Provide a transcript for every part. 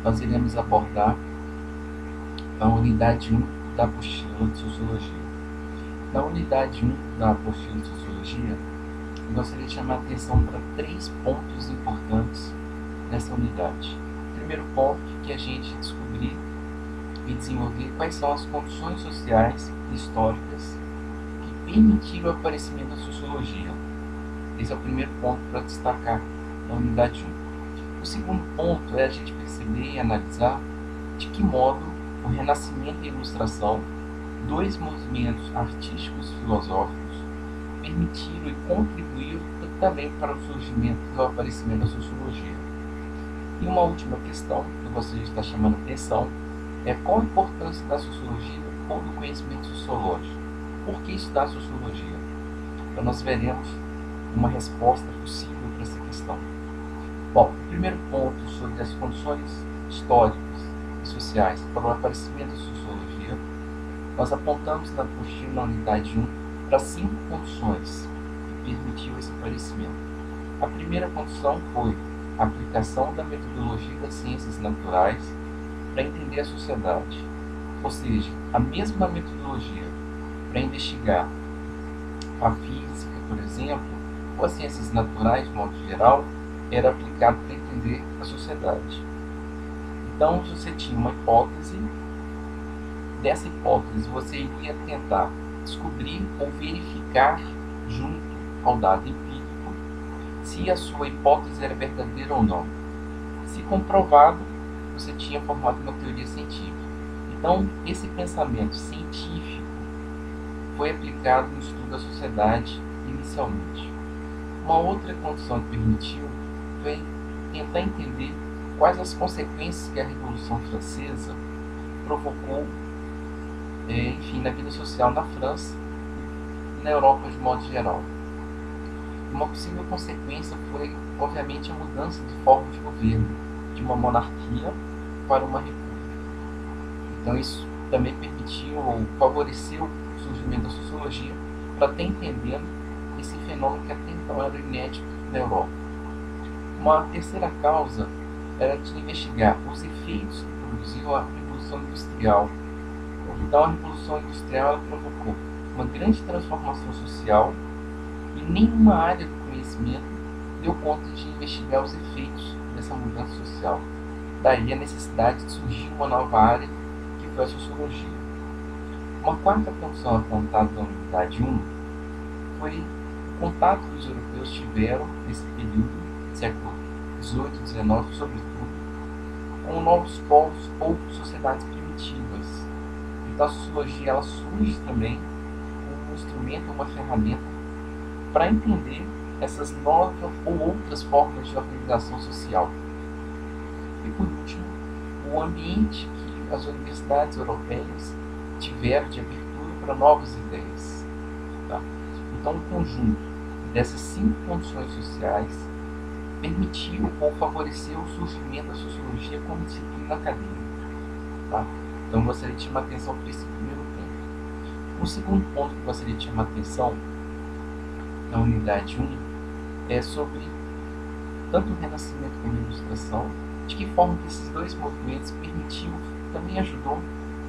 nós iremos abordar a unidade 1 da apostila de Sociologia. Na unidade 1 da apostila de Sociologia, eu gostaria de chamar a atenção para 3 pontos importantes nessa unidade. O primeiro ponto é que a gente descobrir e desenvolver quais são as condições sociais e históricas que permitiram o aparecimento da sociologia. Esse é o primeiro ponto para destacar na unidade 1. O segundo ponto é a gente perceber e analisar de que modo o Renascimento e a Ilustração, dois movimentos artísticos filosóficos, permitiram e contribuíram também para o surgimento e o aparecimento da sociologia. E uma última questão que eu gostaria de estar chamando a atenção é qual a importância da sociologia ou do conhecimento sociológico. Por que estudar a sociologia? Então nós veremos uma resposta possível para essa questão. Bom, o primeiro ponto sobre as condições históricas e sociais para o aparecimento da sociologia, nós apontamos na apostila na unidade 1 para 5 condições que permitiam esse aparecimento. A primeira condição foi a aplicação da metodologia das ciências naturais para entender a sociedade, ou seja, a mesma metodologia para investigar a física, por exemplo, ou as ciências naturais, de modo geral, era aplicado para entender a sociedade. Então, você tinha uma hipótese, dessa hipótese você iria tentar descobrir ou verificar, junto ao dado empírico, se a sua hipótese era verdadeira ou não. Se comprovado, você tinha formado uma teoria científica. Então, esse pensamento científico foi aplicado no estudo da sociedade inicialmente. Uma outra condição que permitiu foi tentar entender quais as consequências que a Revolução Francesa provocou, na vida social na França e na Europa de modo geral. Uma possível consequência foi, obviamente, a mudança de forma de governo, de uma monarquia para uma república. Então isso também permitiu ou favoreceu o surgimento da sociologia para estar entendendo esse fenômeno que até então era inédito na Europa. Uma terceira causa era de investigar os efeitos que produziu a Revolução Industrial. Então a Revolução Industrial provocou uma grande transformação social e nenhuma área do conhecimento deu conta de investigar os efeitos dessa mudança social. Daí a necessidade de surgir uma nova área, que foi a sociologia. Uma quarta condição apontada na unidade 1 foi o contato que os europeus tiveram nesse período, século XVIII e XIX, sobretudo, com novos povos ou sociedades primitivas. Então a sociologia ela surge também como um instrumento, uma ferramenta para entender essas novas ou outras formas de organização social. E por último, o ambiente que as universidades europeias tiveram de abertura para novas ideias. Tá? Então, um conjunto dessas 5 condições sociais permitiu ou favoreceu o surgimento da sociologia como disciplina acadêmica. Tá? Então, eu gostaria de chamar a atenção para esse primeiro ponto. O segundo ponto que eu gostaria de chamar a atenção na unidade 1 é sobre tanto o Renascimento como a Ilustração, de que forma que esses dois movimentos permitiu, também ajudou,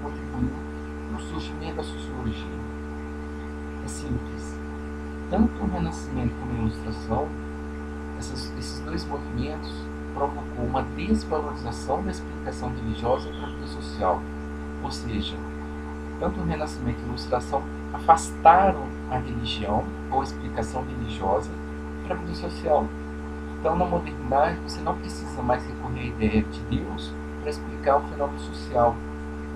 contribuiu no surgimento da sociologia. É simples. Tanto o Renascimento como a Ilustração, esses dois movimentos provocou uma desvalorização da explicação religiosa para a vida social. Ou seja, tanto o Renascimento e a Ilustração afastaram a religião ou a explicação religiosa para a vida social. Então, na modernidade, você não precisa mais recorrer à ideia de Deus para explicar o fenômeno social.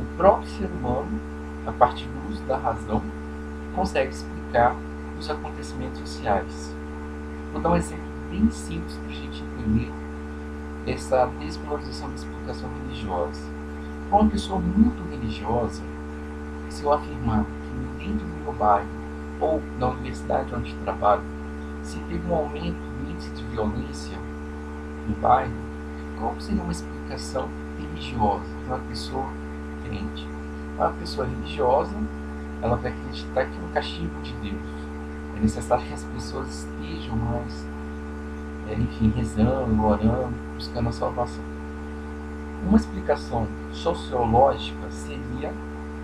O próprio ser humano, a partir do uso da razão, consegue explicar os acontecimentos sociais. Vou dar um exemplo bem simples para a gente entender essa desvalorização da explicação religiosa. Para uma pessoa muito religiosa, se eu afirmar que dentro do meu bairro ou na universidade onde trabalho, se teve um aumento do índice de violência no bairro, qual seria uma explicação religiosa de uma pessoa crente? Uma pessoa religiosa, ela vai acreditar que é um castigo de Deus. É necessário que as pessoas estejam mais, rezando, orando, buscando a salvação. Uma explicação sociológica seria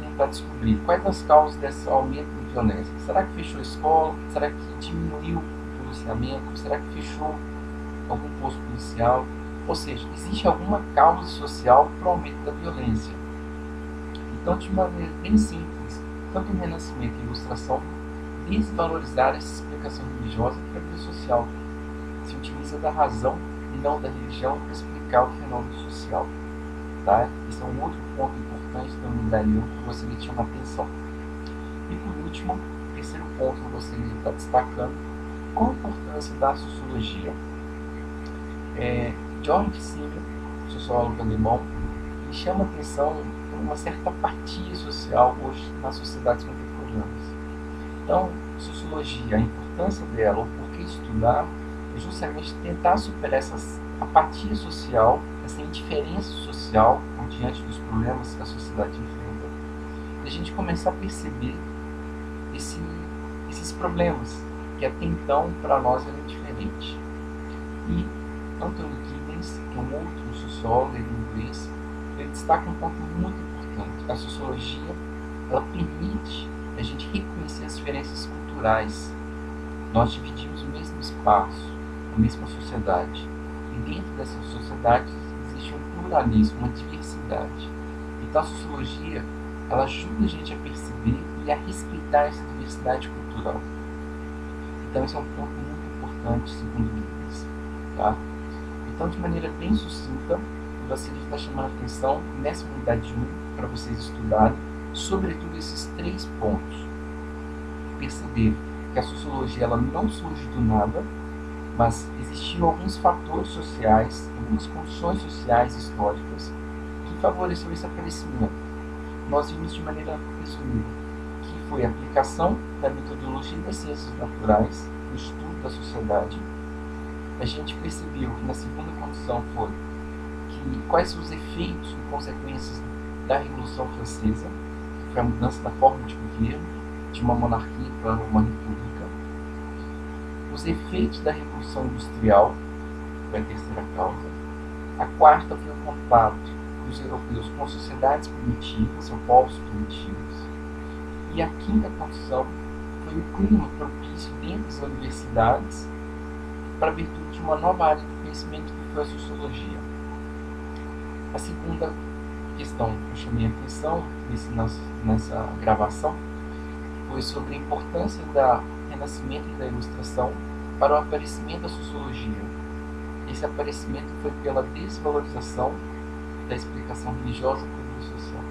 tentar descobrir quais as causas desse aumento de violência. Será que fechou a escola? Será que diminuiu o policiamento? Será que fechou algum posto policial? Ou seja, existe alguma causa social para o aumento da violência. Então, de maneira bem simples, tanto o Renascimento e a Ilustração desvalorizaram essa explicação religiosa para a vida social. Se utiliza da razão e não da religião para explicar o fenômeno social. Tá? Esse é um outro ponto importante da unidade 1 que eu gostaria de chamar a atenção. E por último, o terceiro ponto que eu gostaria de estar destacando, qual a importância da sociologia? George Simmel, sociólogo alemão, ele chama a atenção por uma certa apatia social hoje nas sociedades contemporâneas. Então, sociologia, a importância dela, ou por que estudar, é justamente tentar superar essa apatia social, essa indiferença social diante dos problemas que a sociedade enfrenta, e a gente começar a perceber esses problemas que até então para nós eram diferentes. E Anthony Giddens, que é um outro sociólogo inglês, ele destaca um ponto muito importante. A sociologia, ela permite a gente reconhecer as diferenças culturais. Nós dividimos o mesmo espaço, a mesma sociedade. E dentro dessa sociedade existe um pluralismo, uma diversidade. Então a sociologia, ela ajuda a gente a perceber e a respeitar essa diversidade cultural. Então esse é um ponto muito importante, segundo Giddens. Tá? Então, de maneira bem sucinta, eu gostaria de estar chamando a atenção nessa unidade 1 para vocês estudarem, sobretudo esses 3 pontos. Perceber que a sociologia ela não surge do nada, mas existiam alguns fatores sociais, algumas condições sociais históricas que favoreceram esse aparecimento. Nós vimos de maneira resumida que foi a aplicação da metodologia das ciências naturais no estudo da sociedade. A gente percebeu que na segunda condição foi que quais são os efeitos e consequências da Revolução Francesa, que foi a mudança da forma de governo, de uma monarquia para uma república. Os efeitos da Revolução Industrial, que foi a terceira causa. A quarta foi o contato dos europeus com sociedades primitivas, ou povos primitivos. E a quinta condição foi o clima propício dentro das universidades para a abertura de uma nova área de conhecimento que foi a sociologia. A segunda questão que eu chamei a atenção nessa gravação foi sobre a importância do Renascimento e da Ilustração para o aparecimento da sociologia. Esse aparecimento foi pela desvalorização da explicação religiosa para a vida social.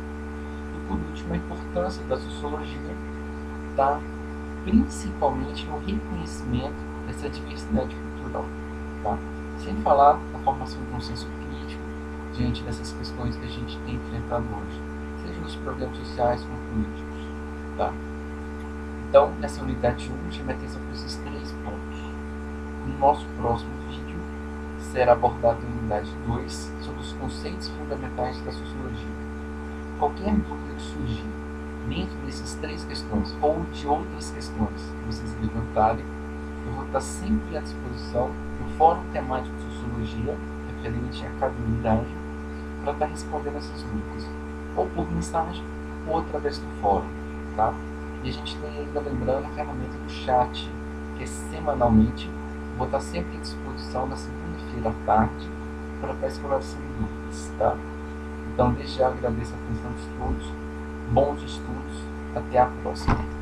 E por último, a importância da sociologia está principalmente no reconhecimento dessa diversidade cultural, tá? Sem falar da formação de um senso crítico diante dessas questões que a gente tem enfrentado hoje, seja nos problemas sociais como políticos, tá? Então, nessa unidade 1, chame a atenção para esses 3 pontos. No nosso próximo vídeo, será abordado a unidade 2 sobre os conceitos fundamentais da sociologia. Qualquer dúvida que surgir dentro dessas 3 questões, ou de outras questões que vocês levantarem, eu vou estar sempre à disposição no Fórum Temático de Sociologia, referente a cada unidade, para estar respondendo essas dúvidas, ou por mensagem, ou através do fórum, tá? E a gente tem ainda, lembrando, a ferramenta do chat, que é semanalmente, vou estar sempre à disposição na segunda-feira à tarde, para estar esclarecendo dúvidas, tá? Então, desde já agradeço a atenção de todos, bons estudos, até a próxima.